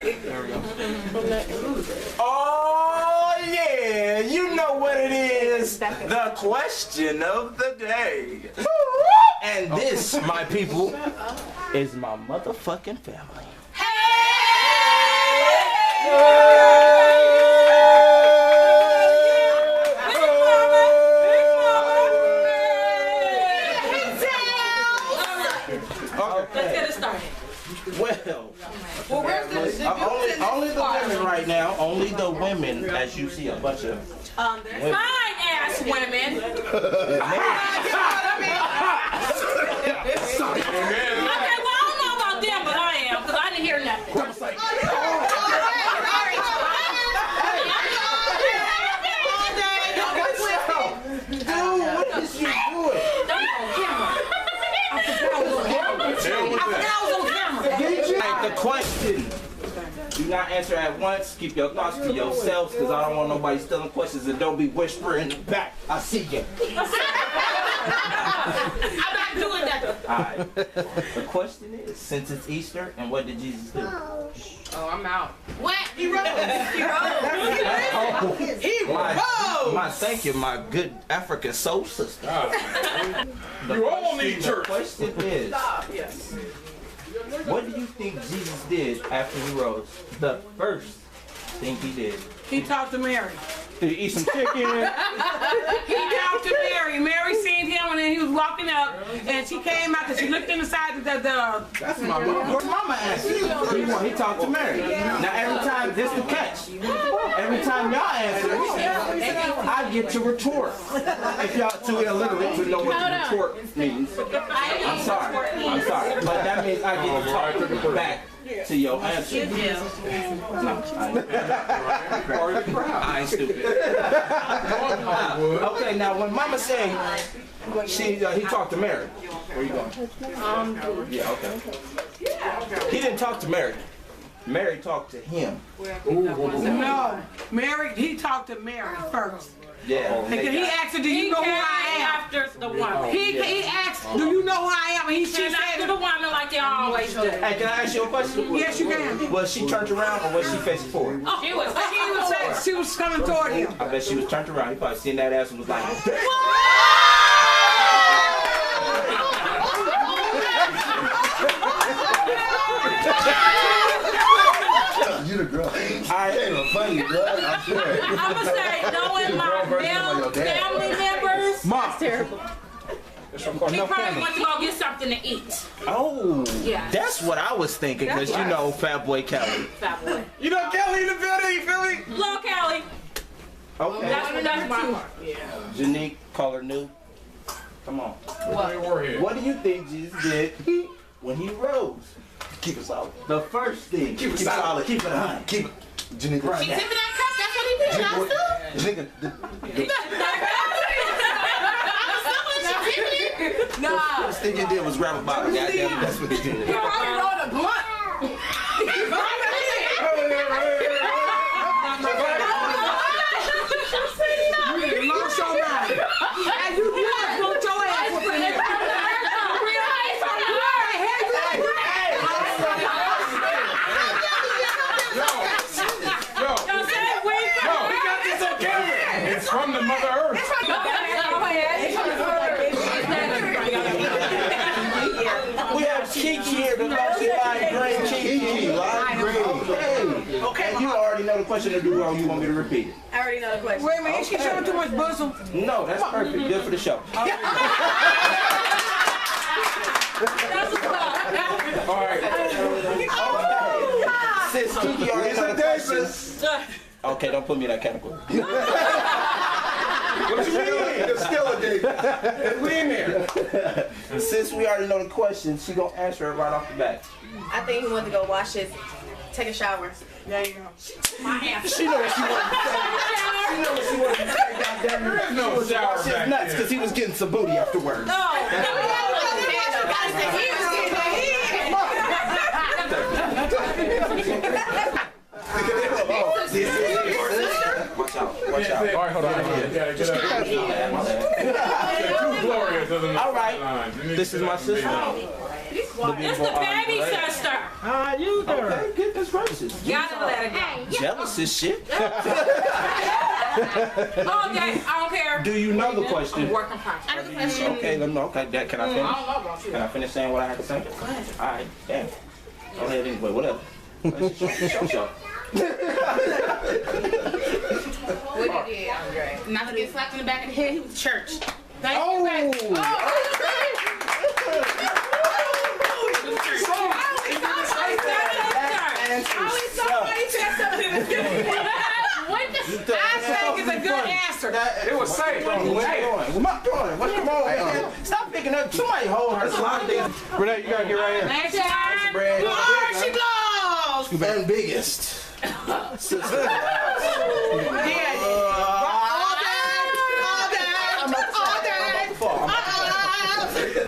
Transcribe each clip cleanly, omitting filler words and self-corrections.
There we go. Oh yeah, you know what it is. The question of the day. And this, my people, is my motherfucking family. Let's get it started. Well, Where's the only the women right now. Only the women, as you see a bunch of fine ass women. Okay, well I don't know about them, but I am, because I didn't hear nothing. The question. Do not answer at once. Keep your thoughts to yourselves, because I don't want nobody stealing questions, and don't be whispering back. I see you. I'm not doing that. Alright. The question is, since it's Easter, and what did Jesus do? Oh, I'm out. What? He rose. Thank you, my good African soul sister. You all need church. The question is, what do you think Jesus did after he rose? The first thing he did. He talked to Mary. Did he eat some chicken? He talked to Mary. Mary seen him and then he was walking up and she came out and she looked inside the That's my mama. Where's mama at? He talked to Mary. Now every time, this the catch. Every time y'all answer, I get to retort. If y'all too illiterate to know what the retort means. I'm sorry. But that means I get to talk back to your answer. No, I ain't stupid. Okay, now when mama said he talked to Mary. Where you going? Yeah, okay. He didn't talk to Mary. Mary talked to him. No, Mary. He talked to Mary first. Yeah. And he asked her, "Do you know who I am?" After the woman. He asked, "Do you know who I am?" And she said, After the woman, like they always do. Hey, can I ask you a question? "Yes, you can." Was she turned around or was she facing forward? Oh, She was coming toward him. I bet she was turned around. He probably seen that ass and was like, You the girl. I ain't funny, bro. I'm sure. I'm gonna say, knowing my male family members, Mom. terrible. He probably went to go get something to eat. Oh, Yeah. that's what I was thinking, because you know Fat Boy Kelly. Fat boy. You know Kelly in the building, you feel me? Hello, Kelly. Okay. That's my Janique, call her new. Come on. What do you think Jesus did when he rose? Keep it solid. The first thing. Keep it solid. Keep it 100. Keep it. Janika. She tipping that cup. That's what he did. Janika. The first thing he did was grab a bottle. Goddamn, that's what he did. He probably rolled a blunt. Lost your mind. And you just want your ass whooped in here. It's from the Mother Earth. We have Kiki here, the most live brain Kiki. Live brain. Okay. And you already know the question to do wrong. You want me to repeat it? I already know the question. Wait a minute, is she showing too much bosom? No, that's perfect. Good for the show. All right. Sis, Kiki already know the question. Okay, don't put me in that category. What you mean? It's still a date. We in there. Since we already know the question, she gonna answer it right off the bat. I think he wanted to go wash his, take a shower. There you go. She know what she wanted to say. She know what she wanted to say. Goddamn it. No shower She was back nuts there. because he was getting some booty afterwards. No. Watch out. Watch out. All right, hold on. All right. This is my sister. It's the baby sister. How you doing? Okay, goodness gracious. Gotta let her go. Jealous as shit. Okay, I don't care. Do you know the question? Working process. I know the question. Okay, let me know. Okay, can I finish? I don't know about you. Can I finish saying what I have to say? Go ahead. All right, damn. Go ahead anyway, whatever. Show. What did you do, Andre? Not to get slapped in the back of the head, he was church. Thank Oh! you, baby. I think it's a good answer. It was safe. What's come on, man? Stop picking up. Somebody hold her. Renee, you gotta get right here. Next time. Bread. She blows. And biggest. Sister.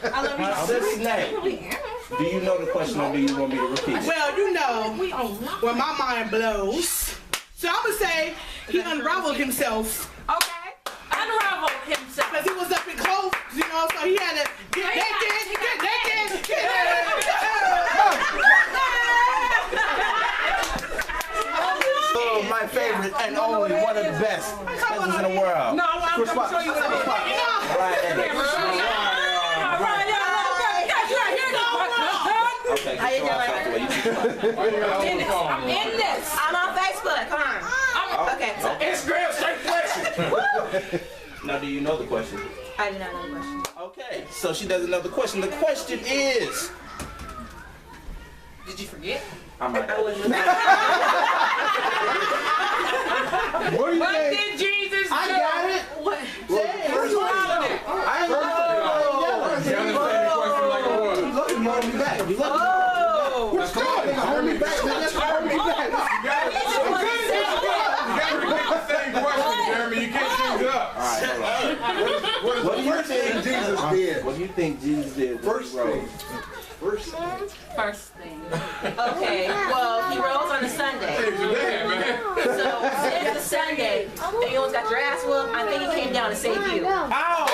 I love you. Sis' name. Do you know the question or do you want me to repeat it? Well, you know, when my mind blows. So I'm gonna say he unraveled himself Okay. Unravel himself. because he was up in clothes, you know, so he had to get naked, get naked, get Oh, my favorite and only one of the best cousins in the world. No, I'm going to show you what it is. All right, Eddie. Okay, How you so I'll talk to you. I'm in this. I'm on Facebook. Come on. Okay. So Instagram, straight flexing. Now, do you know the question? I do not know the question. Okay, so she doesn't know the question. The question is... Did you forget? I might have. What do you What think? did Jesus do? I got it. What? I ain't You understand the question like it was. Look, you hold me back. You look. What's going on? Hold me back, man. Just hold me back. You gotta repeat the same question, Jeremy. You can't change it up. All right, hold on. What do you think Jesus did. What do you think Jesus did? First thing. First thing. Okay. Well, he rose on a Sunday. Change your name, man. So since the Sunday, and you almost got your ass whooped, I think he came down to save you. Ow!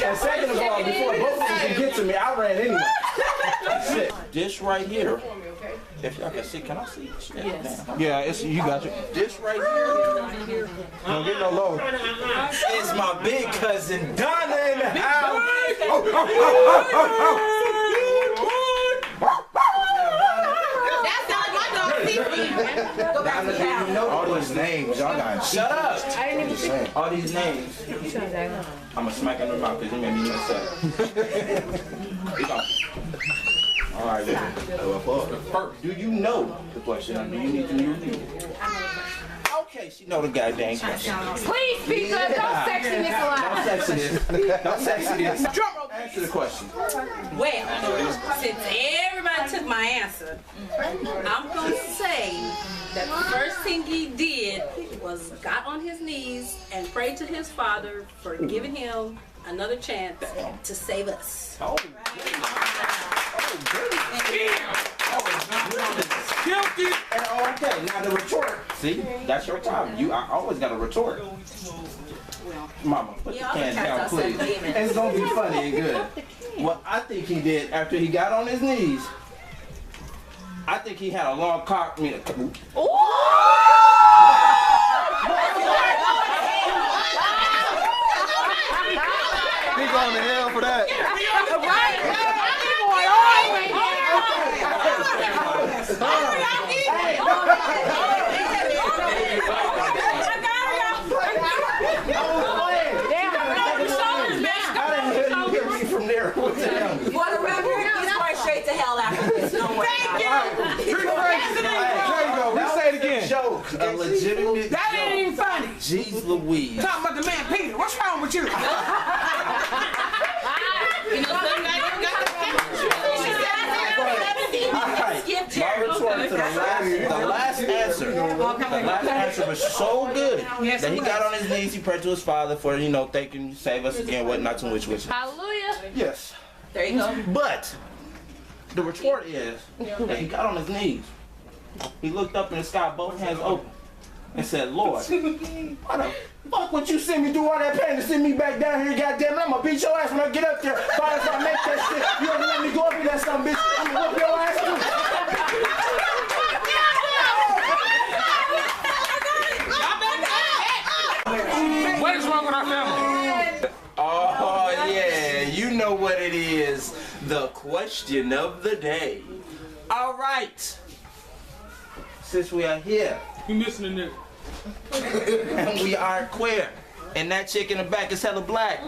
And second of all, before both of you can get to me, I ran anyway. Shit. This right here, if y'all can see, can I see? Yes. Yeah, it's you got it. This right here Don't get no low. is my big cousin Donna in the house. That sounds like my dog Fifi. Go back to the house. You know all these names, y'all got shut up. I didn't even see. All these names. I'm gonna smack in the mouth because you made me mess up. All right, listen. Do you know the question? Or do you need to repeat it? Okay, she know the goddamn question. Please speak up. Don't sexy this Don't alive. sexy this. Don't sexy this. Answer the question. Well, since everybody took my answer, I'm going to say that the first thing he did was got on his knees and prayed to his Father for giving him another chance to save us. Oh, Guilty. and okay, now the retort. See, that's your time. I always got a retort. Mama, put the can down, please. It's gonna be funny and good. What I think he did after he got on his knees, I think he had a long cock. He going to hell for that. From there, what's the hell? For the record, he's going straight to hell after this. No way. There you go. We say it again. Joke, a legitimate That ain't even funny. Jeez Louise. Talking about the man Peter. What's wrong with you? Skip My Jerry. retort to the last answer. The last answer was so good that he got on his knees, he prayed to his Father for, thanking you, save us again, what not to which. Hallelujah. Yes. There you go. But The retort is that he got on his knees. He looked up in the sky, both hands open, and said, Lord, why the fuck would you send me through all that pain to send me back down here, goddamn it? I'm gonna beat your ass when I get up there. If I make that shit, you ever let me go up here, that son bitch, I'm gonna whoop your ass too. What is wrong with our family? Oh yeah, you know what it is. The question of the day. All right. Since we are here, You missing a nigga. and we are queer, and that chick in the back is hella black,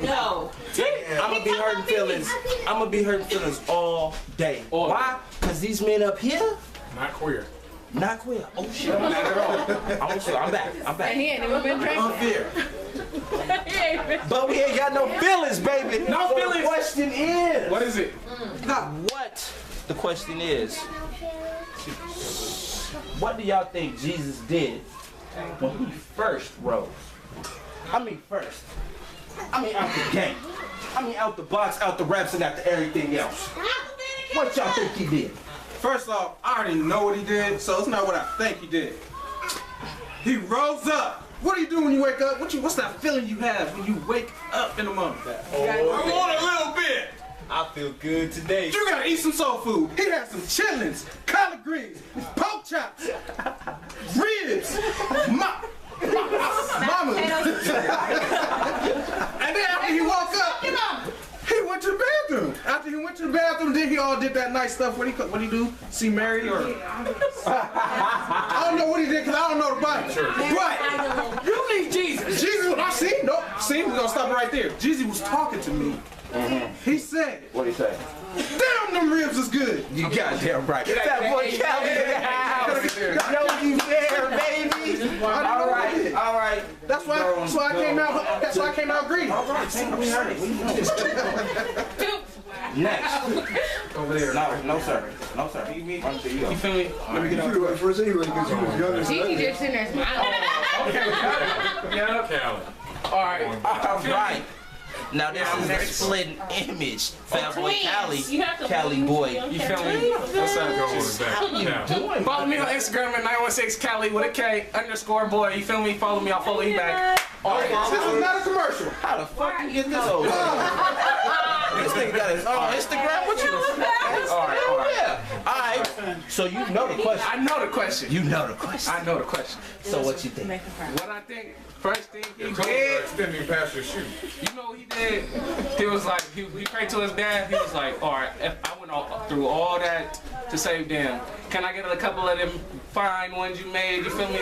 No. I'm gonna be hurting feelings. I'm gonna be hurting feelings all day. All day. Why? Cause these men up here, Not queer. not queer. Oh shit, not at all. I'm back. I'm back. He ain't even been drinking. Unfair. But we ain't got no feelings, baby. No So feelings. The question is. What is it? What? The question is. What do y'all think Jesus did when he first rose? I mean first. I mean out the game. I mean out the box, out the reps, and after everything else. What y'all think he did? First off, I already know what he did, so it's not what I think he did. He rose up. What do you do when you wake up? What's that feeling you have when you wake up in the morning? I want a little bit. I feel good today. You gotta eat some soul food. He had some chitlins, collard greens, pork chops, ribs, mama. And then after he woke up, he went to the bathroom. After he went to the bathroom, then he all did that nice stuff. What he do? See Mary or? I don't know what he did because I don't know the Bible. But you need Jesus. Jesus, I see. Nope. See, we're gonna stop it right there. Jesus was talking to me. He said, What'd he say? damn, them ribs is good. You goddamn right. That boy Calvin in the house. Know you there, baby. All right. That's why I came out. That's why I came out green. All right, we heard it. Next. Over there. No, sir. No, sir. You feel me? Let me get you first anyway because you was younger. Gigi just sitting there smiling. Yeah. Callie. All right. Now this is a splitting image. Fatboy Cali boy. You feel me? What's up, girl? Follow me on Instagram at 916Cali with a K _boy. You feel me? Follow me. I'll follow you back. This is not a commercial. How the fuck you get this over? This nigga got his own Instagram. What you? All right. Yeah. All right. So you know the question. I know the question. You know the question. I know the question. So what you think? What I think, first thing he did, extending past your shoe. you know what he did? He was like, he prayed to his dad. He was like, all right, if I went through all that to save them, can I get a couple of them fine ones you made? You feel me?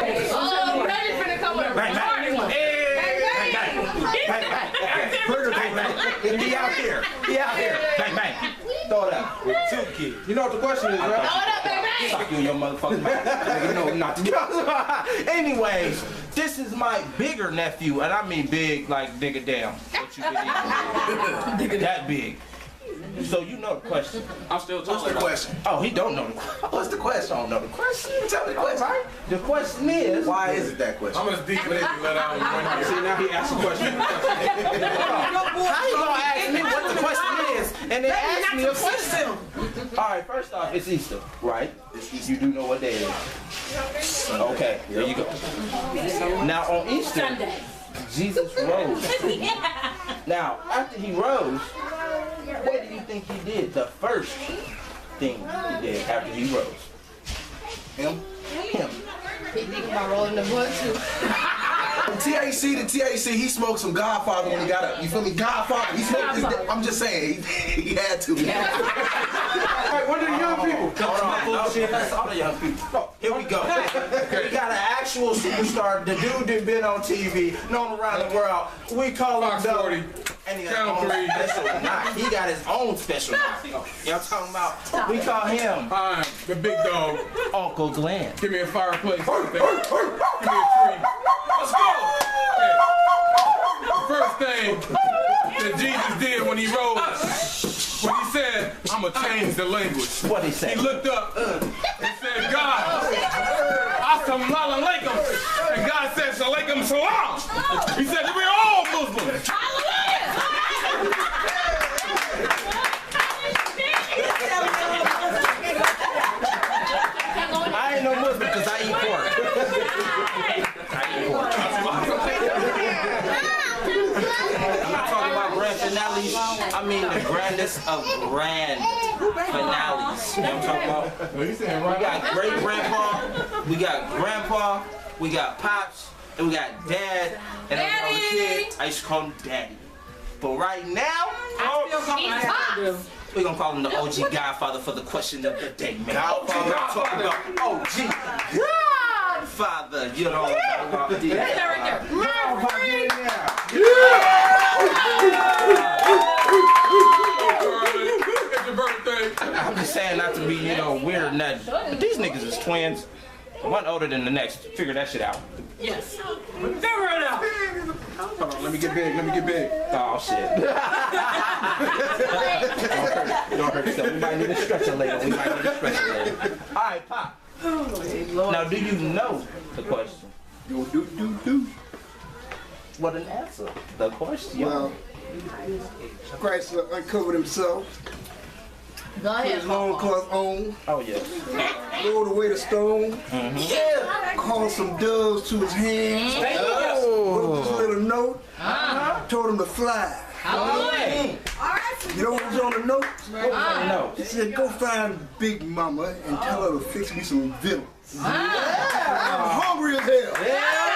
Oh, Reggie's finna come with a retarded one. He out here. Bang, bang. Throw it up. With 2 kids. You know what the question is, right? Throw it up, baby. Suck you in your motherfucking mouth. Nigga, no, not to. Anyways, this is my bigger nephew, and I mean big, like nigga damn. What you been that big. So you know the question. I'm still talking. What's the question? Oh, he don't know the question. What's the question? Don't know the question. Tell me the question. Right? The question is. Why is it that question? I'm gonna deep it in and let out one here. See, now he asked a question. How you gonna ask me what the question is and then ask me a question? All right, first off, it's Easter, right? You do know what day it is. Okay, there you go. Now on Easter, Jesus rose. Now, after he rose, what do you think he did? The first thing he did after he rose? Him. He think about rolling the wood too. From TAC to TAC, he smoked some Godfather when he got up. You feel me? Godfather. He smoked his. I'm just saying, he had to. Hey, what are the young people? Hold on, that's all the young people. Here we go. We got an actual superstar. The dude that been on TV, known around the world. We call him Doug. And he got his own special night. He got his own special night. Y'all talking about? We call him Hi, the big dog. Uncle Glenn. Give me a fireplace. Give me a tree. Let's go. Hey. The first thing that Jesus did when he rose, when he said, I'm going to change the language. What he say? He looked up and said, God, Assalamu alaikum. And God said, Alaikum salam. He said, we're all Muslims. finales. I mean the grandest of grand finales. You know what I'm talking about? He saying We right. got great grandpa, we got grandpa, we got pops, and we got dad. And when I was a kid, I used to call him daddy. But right now, we're gonna call him the OG Godfather for the question of the day, man. Godfather, I'm talking about OG Godfather. You know what I'm talking about? That's right there. It's your birthday. I'm just saying not to be, you know, weird and that. But these niggas is twins. One older than the next. Figure that shit out. Yes. Figure it out. Hold on, let me get big. Let me get big. Oh shit. Don't hurt yourself. We might need a stretcher later. Alright, Pop. Now do you know the question? Do. What an answer. The question. Well, Christ uncovered himself. Go ahead, His loincloth on. Oh yeah. Rolled away the stone. Yeah. Called some doves to his hands. Wrote this little note. Told him to fly. You know what was on the note? No. He said, go find Big Mama and tell her to fix me some vittles. I'm hungry as hell.